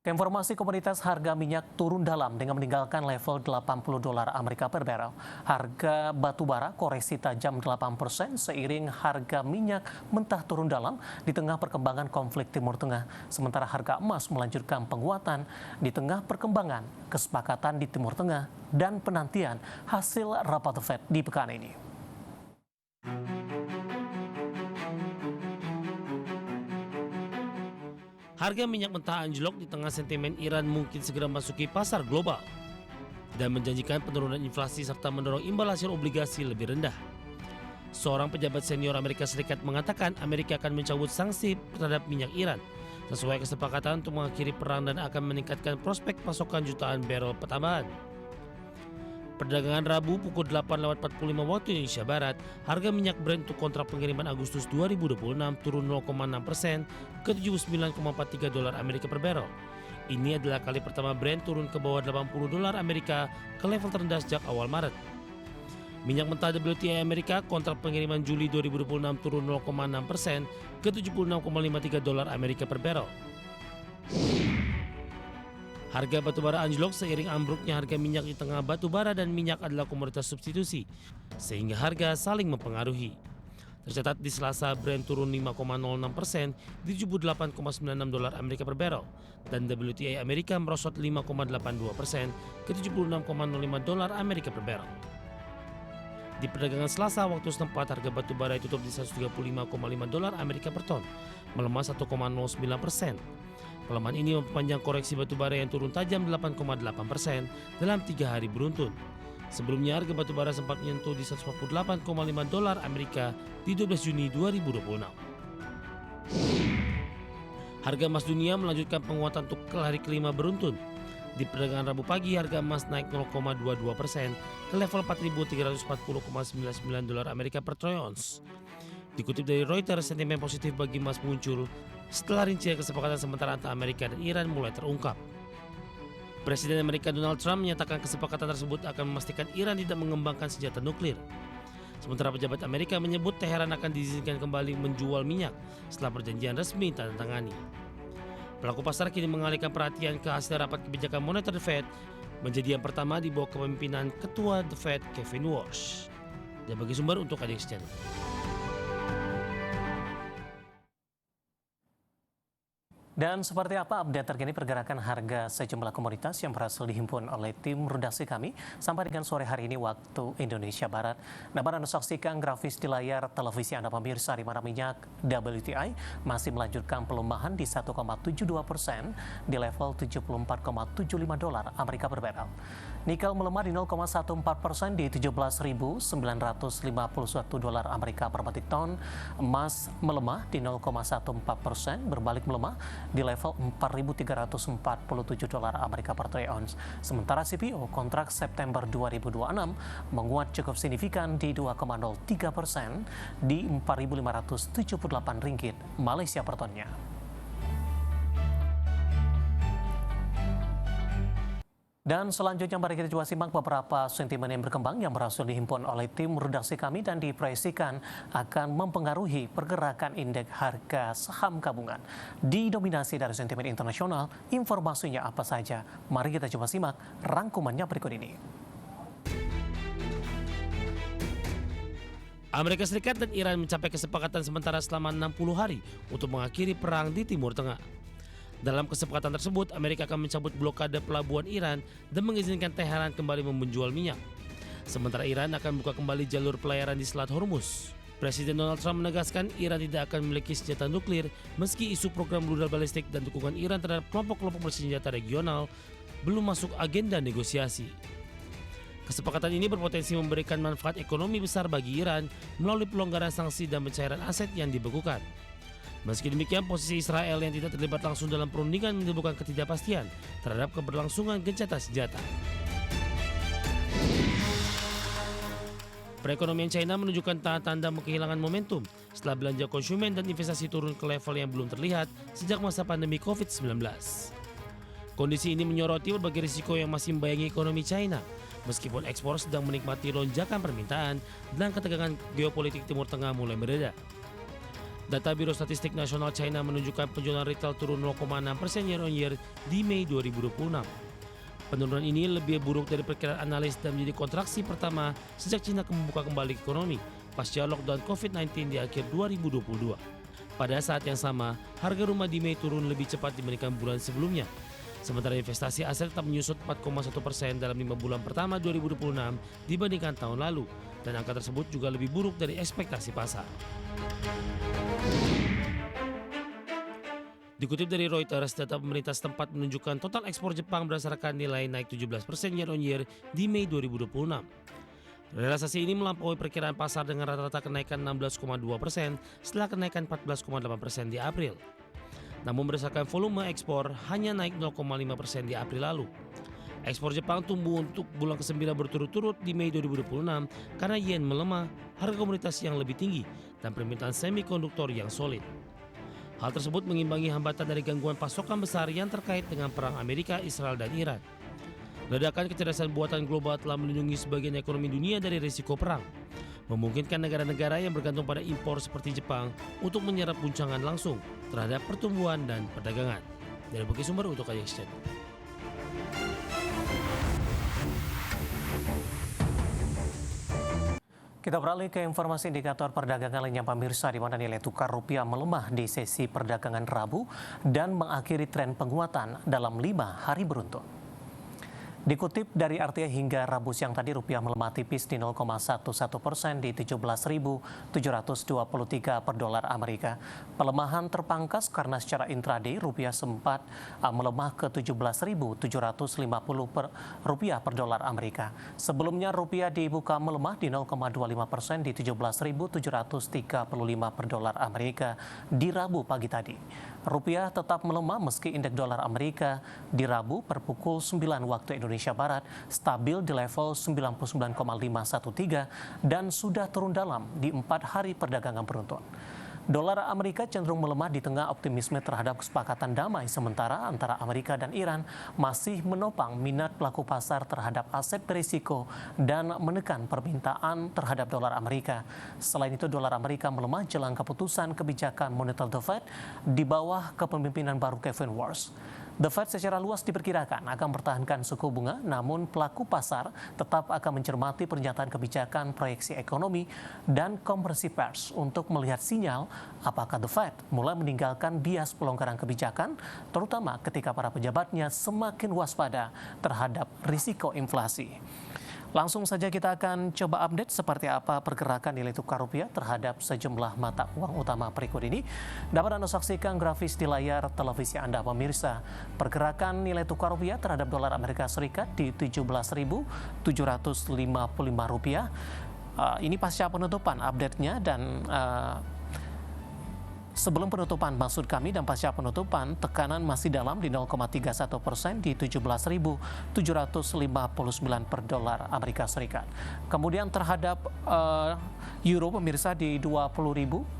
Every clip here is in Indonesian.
Informasi komoditas harga minyak turun dalam dengan meninggalkan level $80 Amerika per barel. Harga batu bara koreksi tajam 8% seiring harga minyak mentah turun dalam di tengah perkembangan konflik Timur Tengah. Sementara harga emas melanjutkan penguatan di tengah perkembangan kesepakatan di Timur Tengah dan penantian hasil rapat The Fed di pekan ini. Harga minyak mentah anjlok di tengah sentimen Iran mungkin segera masuki pasar global dan menjanjikan penurunan inflasi serta mendorong imbal hasil obligasi lebih rendah. Seorang pejabat senior Amerika Serikat mengatakan Amerika akan mencabut sanksi terhadap minyak Iran sesuai kesepakatan untuk mengakhiri perang dan akan meningkatkan prospek pasokan jutaan barel tambahan. Perdagangan Rabu pukul 8.45 waktu Indonesia Barat, harga minyak Brent untuk kontrak pengiriman Agustus 2026 turun 0,6% ke $79,43 Amerika per barrel. Ini adalah kali pertama Brent turun ke bawah $80 Amerika ke level terendah sejak awal Maret. Minyak mentah WTI Amerika kontrak pengiriman Juli 2026 turun 0,6% ke $76,53 Amerika per barrel. Harga batu bara anjlok seiring ambruknya harga minyak di tengah batu bara dan minyak adalah komoditas substitusi, sehingga harga saling mempengaruhi. Tercatat di Selasa Brent turun 5,06% di $78,96 Amerika per barrel dan WTI Amerika merosot 5,82% ke $76,05 Amerika per barrel. Di perdagangan Selasa waktu setempat harga batu bara tutup di $135,5 Amerika per ton, melemah 1,09%. Pelemahan ini memperpanjang koreksi batu bara yang turun tajam 8,8% dalam 3 hari beruntun. Sebelumnya harga batu bara sempat menyentuh di $148,5 Amerika di 12 Juni 2026. Harga emas dunia melanjutkan penguatan untuk hari kelima beruntun. Di perdagangan Rabu pagi harga emas naik 0,22% ke level $4.340,99 Amerika per troy ounce. Dikutip dari Reuters, sentimen positif bagi emas muncul setelah rincian kesepakatan sementara antara Amerika dan Iran mulai terungkap. Presiden Amerika Donald Trump menyatakan kesepakatan tersebut akan memastikan Iran tidak mengembangkan senjata nuklir. Sementara pejabat Amerika menyebut Teheran akan diizinkan kembali menjual minyak setelah perjanjian resmi ditandatangani. Pelaku pasar kini mengalihkan perhatian ke hasil rapat kebijakan moneter The Fed menjadi yang pertama di bawah kepemimpinan Ketua The Fed Kevin Warsh. Dan bagi sumber untuk ADX Channel. Dan seperti apa update terkini pergerakan harga sejumlah komoditas yang berhasil dihimpun oleh tim redaksi kami sampai dengan sore hari ini waktu Indonesia Barat. Dapat Anda saksikan grafis di layar televisi Anda pemirsa, di mana minyak WTI masih melanjutkan pelemahan di 1,72% di level $74,75 Amerika per barrel. Nikel melemah di 0,14% di $17.951 Amerika per metric ton. Emas melemah di 0,14%, berbalik melemah di level $4.347 Amerika per troy ounce. Sementara CPO kontrak September 2026 menguat cukup signifikan di 2,03% di Rp4.578 Malaysia per tonnya. Dan selanjutnya mari kita coba simak beberapa sentimen yang berkembang yang berhasil dihimpun oleh tim redaksi kami dan diproyeksikan akan mempengaruhi pergerakan indeks harga saham gabungan. Didominasi dari sentimen internasional, informasinya apa saja? Mari kita coba simak rangkumannya berikut ini. Amerika Serikat dan Iran mencapai kesepakatan sementara selama 60 hari untuk mengakhiri perang di Timur Tengah. Dalam kesepakatan tersebut, Amerika akan mencabut blokade pelabuhan Iran dan mengizinkan Teheran kembali menjual minyak. Sementara Iran akan buka kembali jalur pelayaran di Selat Hormuz. Presiden Donald Trump menegaskan Iran tidak akan memiliki senjata nuklir meski isu program rudal balistik dan dukungan Iran terhadap kelompok-kelompok bersenjata regional belum masuk agenda negosiasi. Kesepakatan ini berpotensi memberikan manfaat ekonomi besar bagi Iran melalui pelonggaran sanksi dan pencairan aset yang dibekukan. Meski demikian, posisi Israel yang tidak terlibat langsung dalam perundingan menimbulkan ketidakpastian terhadap keberlangsungan gencatan senjata. Perekonomian China menunjukkan tanda-tanda kehilangan momentum setelah belanja konsumen dan investasi turun ke level yang belum terlihat sejak masa pandemi COVID-19. Kondisi ini menyoroti berbagai risiko yang masih membayangi ekonomi China, meskipun ekspor sedang menikmati lonjakan permintaan dan ketegangan geopolitik Timur Tengah mulai mereda. Data Biro Statistik Nasional China menunjukkan penjualan retail turun 0,6% year on year di Mei 2026. Penurunan ini lebih buruk dari perkiraan analis dan menjadi kontraksi pertama sejak China membuka kembali ekonomi pasca lockdown COVID-19 di akhir 2022. Pada saat yang sama, harga rumah di Mei turun lebih cepat dibandingkan bulan sebelumnya. Sementara investasi aset tetap menyusut 4,1% dalam 5 bulan pertama 2026 dibandingkan tahun lalu, dan angka tersebut juga lebih buruk dari ekspektasi pasar. Dikutip dari Reuters, data pemerintah setempat menunjukkan total ekspor Jepang berdasarkan nilai naik 17% year on year di Mei 2026. Realisasi ini melampaui perkiraan pasar dengan rata-rata kenaikan 16,2% setelah kenaikan 14,8% di April. Namun berdasarkan volume ekspor hanya naik 0,5% di April lalu. Ekspor Jepang tumbuh untuk bulan ke-9 berturut-turut di Mei 2026 karena yen melemah, harga komoditas yang lebih tinggi, dan permintaan semikonduktor yang solid. Hal tersebut mengimbangi hambatan dari gangguan pasokan besar yang terkait dengan perang Amerika, Israel, dan Iran. Ledakan kecerdasan buatan global telah melindungi sebagian ekonomi dunia dari risiko perang, memungkinkan negara-negara yang bergantung pada impor seperti Jepang untuk menyerap guncangan langsung terhadap pertumbuhan dan perdagangan. Dari berbagai sumber untuk Ajax Channel. Kita beralih ke informasi indikator perdagangan lainnya pemirsa, di mana nilai tukar rupiah melemah di sesi perdagangan Rabu dan mengakhiri tren penguatan dalam 5 hari beruntun. Dikutip dari RTA hingga Rabu siang tadi, rupiah melemah tipis di 0,11% di 17.723 per dolar Amerika. Pelemahan terpangkas karena secara intraday rupiah sempat melemah ke 17.750 rupiah per dolar Amerika. Sebelumnya rupiah dibuka melemah di 0,25% di 17.735 per dolar Amerika di Rabu pagi tadi. Rupiah tetap melemah meski indeks dolar Amerika di Rabu per pukul 9 waktu Indonesia Barat stabil di level 99,513 dan sudah turun dalam di 4 hari perdagangan beruntun. Dolar Amerika cenderung melemah di tengah optimisme terhadap kesepakatan damai sementara antara Amerika dan Iran masih menopang minat pelaku pasar terhadap aset berisiko dan menekan permintaan terhadap dolar Amerika. Selain itu, dolar Amerika melemah jelang keputusan kebijakan moneter The Fed di bawah kepemimpinan baru Kevin Warsh. The Fed secara luas diperkirakan akan mempertahankan suku bunga, namun pelaku pasar tetap akan mencermati pernyataan kebijakan proyeksi ekonomi dan konferensi pers untuk melihat sinyal apakah The Fed mulai meninggalkan bias pelonggaran kebijakan, terutama ketika para pejabatnya semakin waspada terhadap risiko inflasi. Langsung saja kita akan coba update seperti apa pergerakan nilai tukar rupiah terhadap sejumlah mata uang utama berikut ini. Dapat Anda saksikan grafis di layar televisi Anda pemirsa. Pergerakan nilai tukar rupiah terhadap dolar Amerika Serikat di 17.755 rupiah. Ini pasca penutupan update-nya dan sebelum penutupan maksud kami dan pasca penutupan tekanan masih dalam di 0,31% di 17.759 per dolar Amerika Serikat. Kemudian terhadap euro pemirsa di 20.564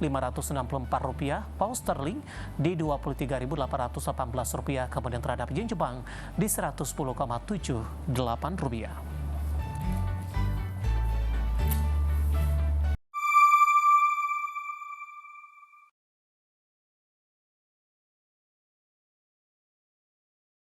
rupiah, pound sterling di 23.818 rupiah, kemudian terhadap yen Jepang di 110,78 rupiah.